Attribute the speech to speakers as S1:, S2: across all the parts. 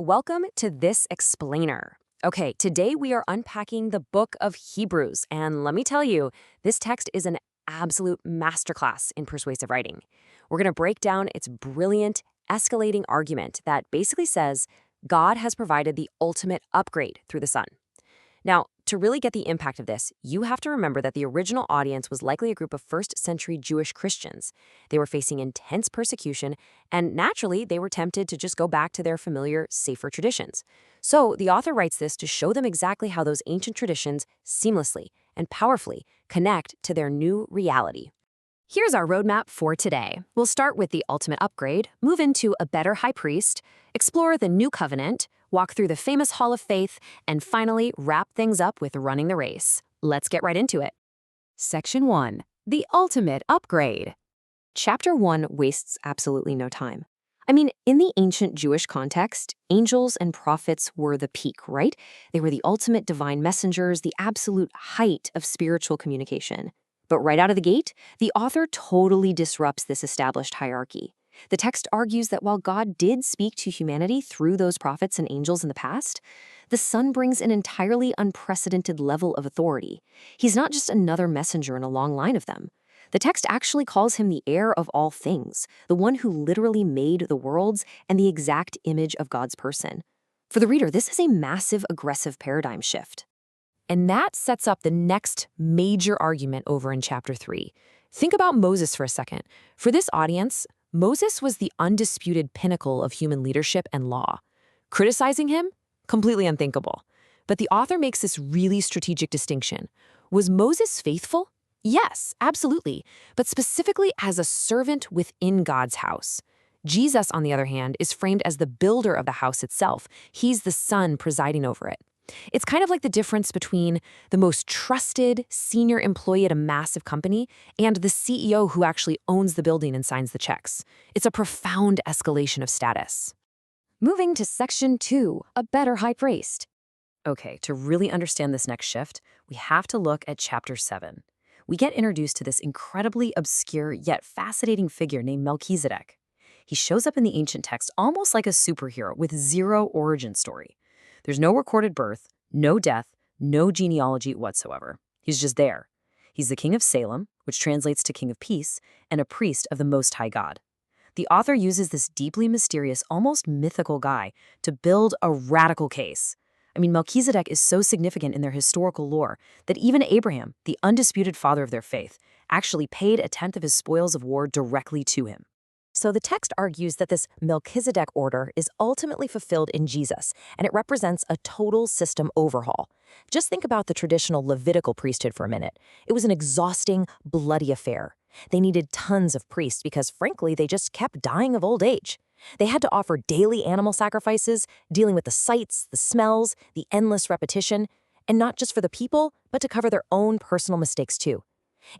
S1: welcome to This Explainer. Okay, today we are unpacking the book of Hebrews, and let me tell you, this text is an absolute masterclass in persuasive writing. We're going to break down its brilliant, escalating argument that basically says God has provided the ultimate upgrade through the Son. Now, to really get the impact of this, you have to remember that the original audience was likely a group of first-century Jewish Christians. They were facing intense persecution, and naturally, they were tempted to just go back to their familiar, safer traditions. So the author writes this to show them exactly how those ancient traditions seamlessly and powerfully connect to their new reality. Here's our roadmap for today. We'll start with the ultimate upgrade, move into a better high priest, explore the new covenant, walk through the famous Hall of Faith, and finally wrap things up with running the race. Let's get right into it. Section 1. The ultimate upgrade. Chapter 1 wastes absolutely no time. I mean, in the ancient Jewish context, angels and prophets were the peak, right? They were the ultimate divine messengers, the absolute height of spiritual communication. But right out of the gate, the author totally disrupts this established hierarchy. The text argues that while God did speak to humanity through those prophets and angels in the past, the Son brings an entirely unprecedented level of authority. He's not just another messenger in a long line of them. The text actually calls him the heir of all things, the one who literally made the worlds and the exact image of God's person. For the reader, this is a massive, aggressive paradigm shift. And that sets up the next major argument over in chapter 3. Think about Moses for a second. For this audience, Moses was the undisputed pinnacle of human leadership and law. Criticizing him? Completely unthinkable. But the author makes this really strategic distinction. Was Moses faithful? Yes, absolutely, but specifically as a servant within God's house. Jesus, on the other hand, is framed as the builder of the house itself. He's the Son presiding over it. It's kind of like the difference between the most trusted senior employee at a massive company and the CEO who actually owns the building and signs the checks. It's a profound escalation of status. Moving to Section 2, a better high priest. Okay, to really understand this next shift, we have to look at Chapter 7. We get introduced to this incredibly obscure yet fascinating figure named Melchizedek. He shows up in the ancient text almost like a superhero with zero origin story. There's no recorded birth, no death, no genealogy whatsoever. He's just there. He's the king of Salem, which translates to king of peace, and a priest of the Most High God. The author uses this deeply mysterious, almost mythical guy to build a radical case. I mean, Melchizedek is so significant in their historical lore that even Abraham, the undisputed father of their faith, actually paid a tenth of his spoils of war directly to him. So the text argues that this Melchizedek order is ultimately fulfilled in Jesus, and it represents a total system overhaul. Just think about the traditional Levitical priesthood for a minute. It was an exhausting, bloody affair. They needed tons of priests because, frankly, they just kept dying of old age. They had to offer daily animal sacrifices, dealing with the sights, the smells, the endless repetition, and not just for the people, but to cover their own personal mistakes too.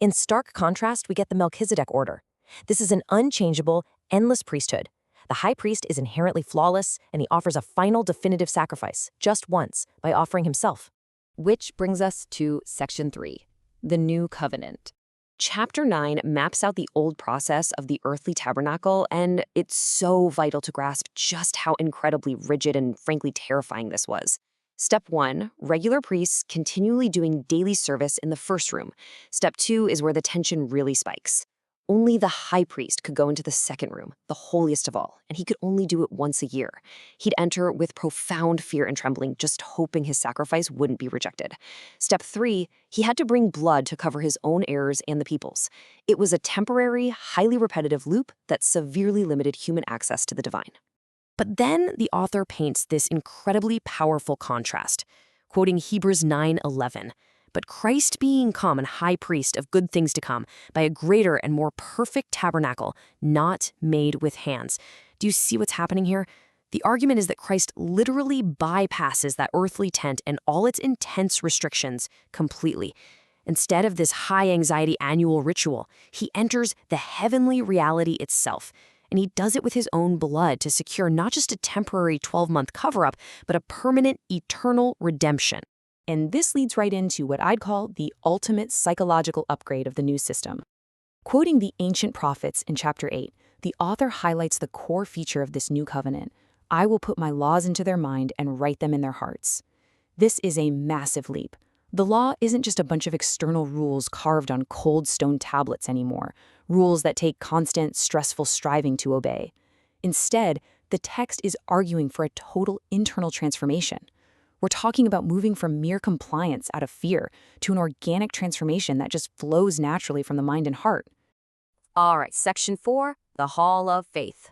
S1: In stark contrast, we get the Melchizedek order. This is an unchangeable, endless priesthood. The high priest is inherently flawless, and he offers a final definitive sacrifice, just once, by offering himself. Which brings us to Section 3, the New Covenant. Chapter 9 maps out the old process of the earthly tabernacle, and it's so vital to grasp just how incredibly rigid and frankly terrifying this was. Step 1, regular priests continually doing daily service in the first room. Step 2 is where the tension really spikes. Only the high priest could go into the second room, the holiest of all, and he could only do it once a year. He'd enter with profound fear and trembling, just hoping his sacrifice wouldn't be rejected. Step 3, he had to bring blood to cover his own errors and the people's. It was a temporary, highly repetitive loop that severely limited human access to the divine. But then the author paints this incredibly powerful contrast, quoting Hebrews 9:11. But Christ being come and high priest of good things to come, by a greater and more perfect tabernacle, not made with hands. Do you see what's happening here? The argument is that Christ literally bypasses that earthly tent and all its intense restrictions completely. Instead of this high-anxiety annual ritual, he enters the heavenly reality itself. And he does it with his own blood to secure not just a temporary 12-month cover-up, but a permanent, eternal redemption. And this leads right into what I'd call the ultimate psychological upgrade of the new system. Quoting the ancient prophets in chapter 8, the author highlights the core feature of this new covenant. I will put my laws into their mind and write them in their hearts. This is a massive leap. The law isn't just a bunch of external rules carved on cold stone tablets anymore, rules that take constant, stressful striving to obey. Instead, the text is arguing for a total internal transformation. We're talking about moving from mere compliance out of fear to an organic transformation that just flows naturally from the mind and heart.
S2: All right, Section 4, the Hall of Faith.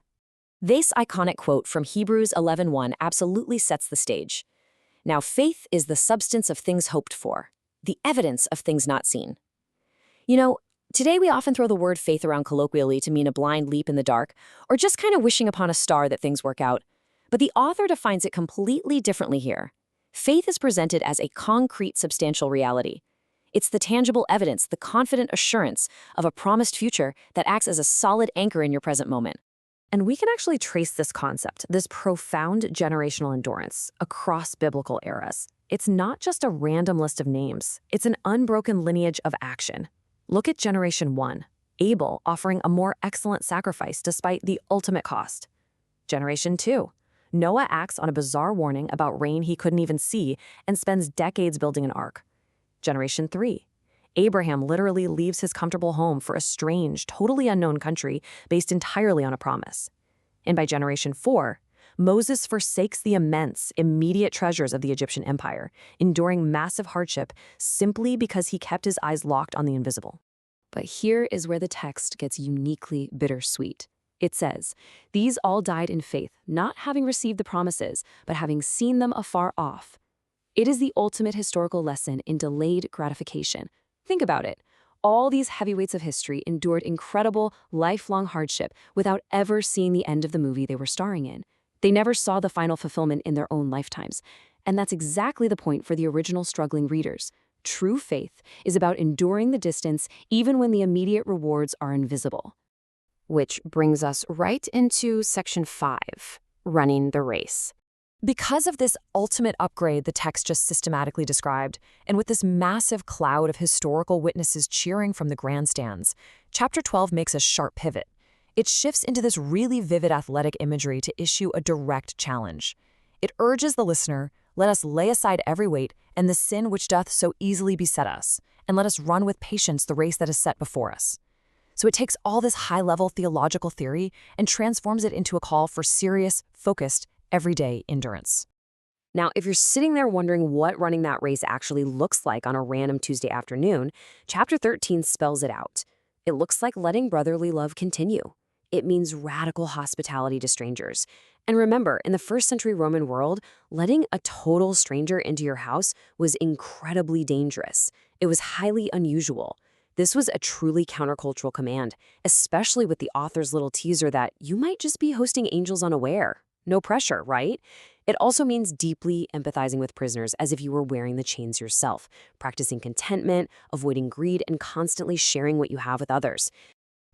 S1: This iconic quote from Hebrews 11:1 absolutely sets the stage. Now, faith is the substance of things hoped for, the evidence of things not seen. You know, today we often throw the word faith around colloquially to mean a blind leap in the dark, or just kind of wishing upon a star that things work out. But the author defines it completely differently here. Faith is presented as a concrete, substantial reality. It's the tangible evidence, the confident assurance of a promised future that acts as a solid anchor in your present moment. And we can actually trace this concept, this profound generational endurance, across biblical eras. It's not just a random list of names. It's an unbroken lineage of action. Look at Generation 1, Abel offering a more excellent sacrifice despite the ultimate cost. Generation 2, Noah acts on a bizarre warning about rain he couldn't even see and spends decades building an ark. Generation 3, Abraham literally leaves his comfortable home for a strange, totally unknown country based entirely on a promise. And by Generation 4, Moses forsakes the immense, immediate treasures of the Egyptian empire, enduring massive hardship simply because he kept his eyes locked on the invisible. But here is where the text gets uniquely bittersweet. It says, "These all died in faith, not having received the promises, but having seen them afar off." It is the ultimate historical lesson in delayed gratification. Think about it. All these heavyweights of history endured incredible, lifelong hardship without ever seeing the end of the movie they were starring in. They never saw the final fulfillment in their own lifetimes. And that's exactly the point for the original struggling readers. True faith is about enduring the distance even when the immediate rewards are invisible. Which brings us right into Section 5, running the race. Because of this ultimate upgrade the text just systematically described, and with this massive cloud of historical witnesses cheering from the grandstands, Chapter 12 makes a sharp pivot. It shifts into this really vivid athletic imagery to issue a direct challenge. It urges the listener, let us lay aside every weight and the sin which doth so easily beset us, and let us run with patience the race that is set before us. So it takes all this high-level theological theory and transforms it into a call for serious, focused, everyday endurance. Now, if you're sitting there wondering what running that race actually looks like on a random Tuesday afternoon, Chapter 13 spells it out. It looks like letting brotherly love continue. It means radical hospitality to strangers. And remember, in the first-century Roman world, letting a total stranger into your house was incredibly dangerous. It was highly unusual. This was a truly countercultural command, especially with the author's little teaser that you might just be hosting angels unaware. No pressure, right? It also means deeply empathizing with prisoners as if you were wearing the chains yourself, practicing contentment, avoiding greed, and constantly sharing what you have with others.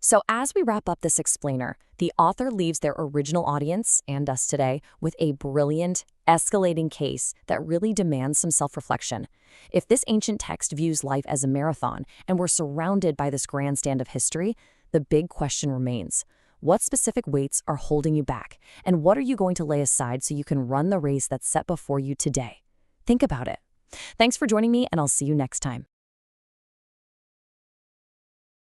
S1: So as we wrap up this explainer, the author leaves their original audience, and us today, with a brilliant, escalating case that really demands some self-reflection. If this ancient text views life as a marathon, and we're surrounded by this grandstand of history, the big question remains. What specific weights are holding you back? And what are you going to lay aside so you can run the race that's set before you today? Think about it. Thanks for joining me, and I'll see you next time.